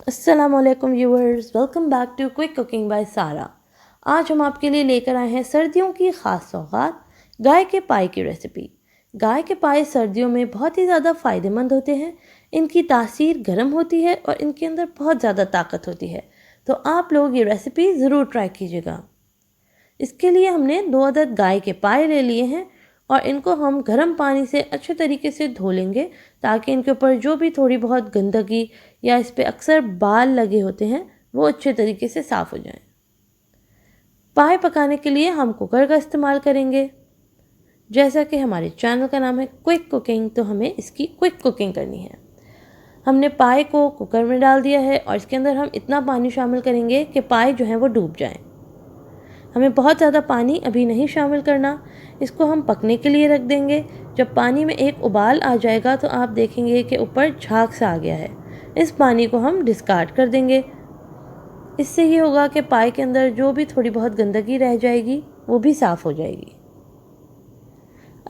अस्सलामुअलैकुम viewers, welcome back to quick cooking by Sara. आज हम आपके लिए लेकर आए हैं सर्दियों की ख़ास सौगात, गाय के पाए की रेसिपी। गाय के पाए सर्दियों में बहुत ही ज़्यादा फ़ायदेमंद होते हैं। इनकी तासीर गर्म होती है और इनके अंदर बहुत ज़्यादा ताकत होती है। तो आप लोग ये रेसिपी ज़रूर ट्राई कीजिएगा। इसके लिए हमने 2 अदद गाय के पाए ले लिए हैं और इनको हम गर्म पानी से अच्छे तरीके से धो लेंगे, ताकि इनके ऊपर जो भी थोड़ी बहुत गंदगी या इस पे अक्सर बाल लगे होते हैं वो अच्छे तरीके से साफ़ हो जाएं। पाए पकाने के लिए हम कुकर का इस्तेमाल करेंगे। जैसा कि हमारे चैनल का नाम है क्विक कुकिंग, तो हमें इसकी क्विक कुकिंग करनी है। हमने पाए को कुकर में डाल दिया है और इसके अंदर हम इतना पानी शामिल करेंगे कि पाए जो हैं वो डूब जाएं। हमें बहुत ज़्यादा पानी अभी नहीं शामिल करना। इसको हम पकने के लिए रख देंगे। जब पानी में एक उबाल आ जाएगा तो आप देखेंगे कि ऊपर झाग सा आ गया है। इस पानी को हम डिस्कार्ड कर देंगे। इससे ये होगा कि पाए के अंदर जो भी थोड़ी बहुत गंदगी रह जाएगी वो भी साफ़ हो जाएगी।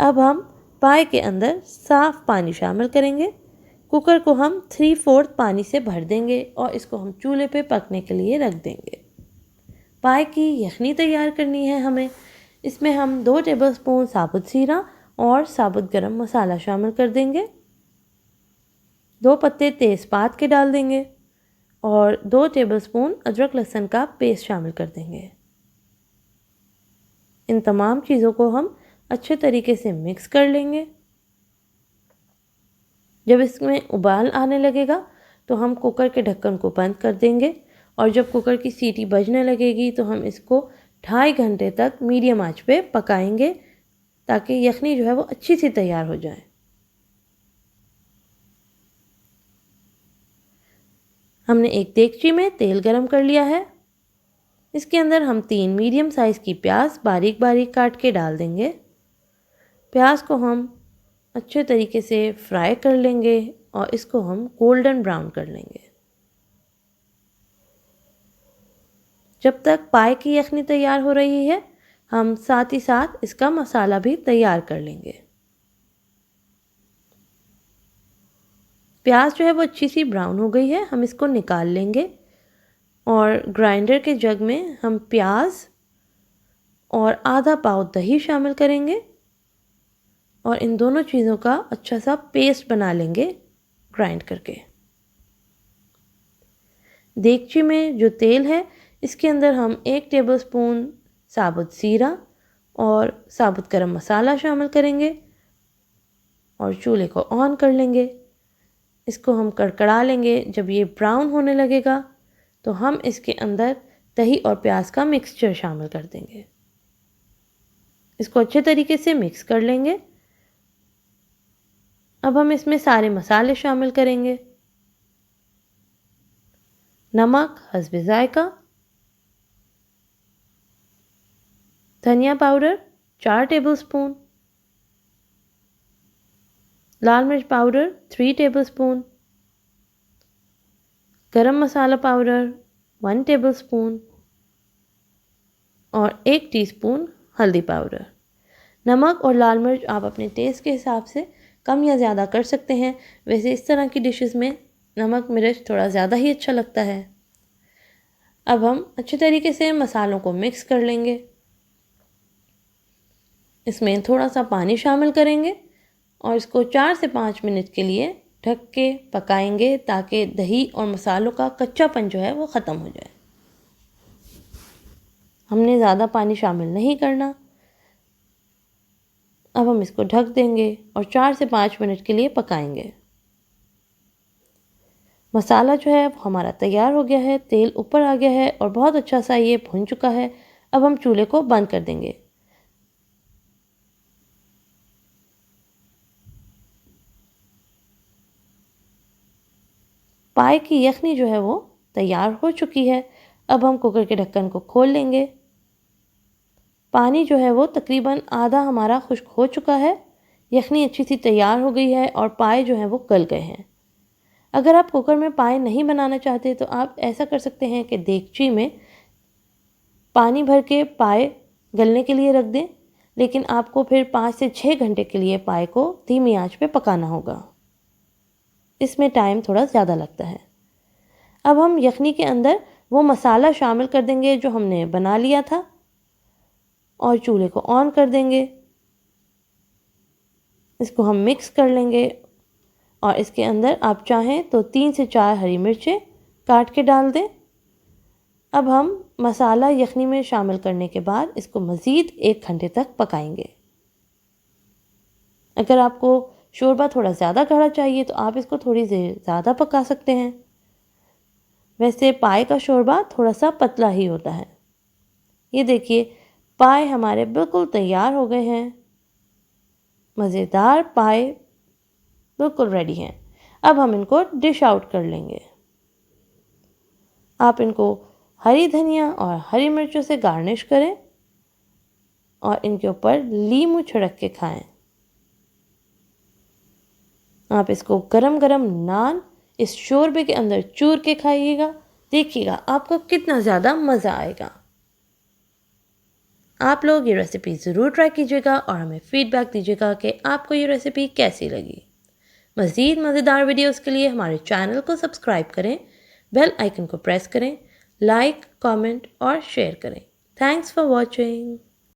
अब हम पाए के अंदर साफ़ पानी शामिल करेंगे। कुकर को हम 3/4 पानी से भर देंगे और इसको हम चूल्हे पे पकने के लिए रख देंगे। पाए की यखनी तैयार करनी है हमें। इसमें हम 2 टेबलस्पून साबुत जीरा और साबुत गरम मसाला शामिल कर देंगे। 2 पत्ते तेज़पात के डाल देंगे और 2 टेबलस्पून अदरक लहसुन का पेस्ट शामिल कर देंगे। इन तमाम चीज़ों को हम अच्छे तरीके से मिक्स कर लेंगे। जब इसमें उबाल आने लगेगा तो हम कुकर के ढक्कन को बंद कर देंगे और जब कुकर की सीटी बजने लगेगी तो हम इसको 2.5 घंटे तक मीडियम आंच पे पकाएंगे, ताकि यखनी जो है वो अच्छी सी तैयार हो जाए। हमने एक देगची में तेल गरम कर लिया है। इसके अंदर हम 3 मीडियम साइज़ की प्याज बारीक बारीक काट के डाल देंगे। प्याज को हम अच्छे तरीके से फ्राई कर लेंगे और इसको हम गोल्डन ब्राउन कर लेंगे। जब तक पाए की यखनी तैयार हो रही है, हम साथ ही साथ इसका मसाला भी तैयार कर लेंगे। प्याज जो है वो अच्छी सी ब्राउन हो गई है, हम इसको निकाल लेंगे और ग्राइंडर के जग में हम प्याज और आधा पाव दही शामिल करेंगे और इन दोनों चीज़ों का अच्छा सा पेस्ट बना लेंगे ग्राइंड करके। देगची में जो तेल है इसके अंदर हम 1 टेबलस्पून साबुत जीरा और साबुत गरम मसाला शामिल करेंगे और चूल्हे को ऑन कर लेंगे। इसको हम कड़कड़ा लेंगे। जब ये ब्राउन होने लगेगा तो हम इसके अंदर दही और प्याज का मिक्सचर शामिल कर देंगे। इसको अच्छे तरीके से मिक्स कर लेंगे। अब हम इसमें सारे मसाले शामिल करेंगे। नमक हस्बे जायका, धनिया पाउडर 4 टेबलस्पून, लाल मिर्च पाउडर 3 टेबलस्पून, गरम मसाला पाउडर 1 टेबलस्पून और 1 टीस्पून हल्दी पाउडर। नमक और लाल मिर्च आप अपने टेस्ट के हिसाब से कम या ज़्यादा कर सकते हैं। वैसे इस तरह की डिशेस में नमक मिर्च थोड़ा ज़्यादा ही अच्छा लगता है। अब हम अच्छे तरीके से मसालों को मिक्स कर लेंगे। इसमें थोड़ा सा पानी शामिल करेंगे और इसको 4 से 5 मिनट के लिए ढक के पकाएंगे, ताकि दही और मसालों का कच्चापन जो है वो ख़त्म हो जाए। हमने ज़्यादा पानी शामिल नहीं करना। अब हम इसको ढक देंगे और 4 से 5 मिनट के लिए पकाएंगे। मसाला जो है वो हमारा तैयार हो गया है, तेल ऊपर आ गया है और बहुत अच्छा सा ये भुन चुका है। अब हम चूल्हे को बंद कर देंगे। पाए की यखनी जो है वो तैयार हो चुकी है। अब हम कुकर के ढक्कन को खोल लेंगे। पानी जो है वो तकरीबन आधा हमारा खुश्क हो चुका है। यखनी अच्छी सी तैयार हो गई है और पाए जो हैं वो गल गए हैं। अगर आप कुकर में पाए नहीं बनाना चाहते तो आप ऐसा कर सकते हैं कि देगची में पानी भर के पाए गलने के लिए रख दें, लेकिन आपको फिर 5 से 6 घंटे के लिए पाए को धीमी आंच पे पकाना होगा। इसमें टाइम थोड़ा ज़्यादा लगता है। अब हम यखनी के अंदर वो मसाला शामिल कर देंगे जो हमने बना लिया था और चूल्हे को ऑन कर देंगे। इसको हम मिक्स कर लेंगे और इसके अंदर आप चाहें तो 3 से 4 हरी मिर्चें काट के डाल दें। अब हम मसाला यखनी में शामिल करने के बाद इसको मज़ीद 1 घंटे तक पकाएंगे। अगर आपको शोरबा थोड़ा ज़्यादा गाढ़ा चाहिए तो आप इसको थोड़ी देर ज़्यादा पका सकते हैं। वैसे पाए का शोरबा थोड़ा सा पतला ही होता है। ये देखिए पाए हमारे बिल्कुल तैयार हो गए हैं। मज़ेदार पाए बिल्कुल रेडी हैं। अब हम इनको डिश आउट कर लेंगे। आप इनको हरी धनिया और हरी मिर्चों से गार्निश करें और इनके ऊपर नींबू छिड़क के खाएं। आप इसको गरम गरम नान इस शोरबे के अंदर चूर के खाइएगा। देखिएगा आपको कितना ज़्यादा मज़ा आएगा। आप लोग ये रेसिपी ज़रूर ट्राई कीजिएगा और हमें फीडबैक दीजिएगा कि आपको ये रेसिपी कैसी लगी। मज़ीद मज़ेदार वीडियोस के लिए हमारे चैनल को सब्सक्राइब करें, बेल आइकन को प्रेस करें, लाइक, कमेंट और शेयर करें। Thanks for watching.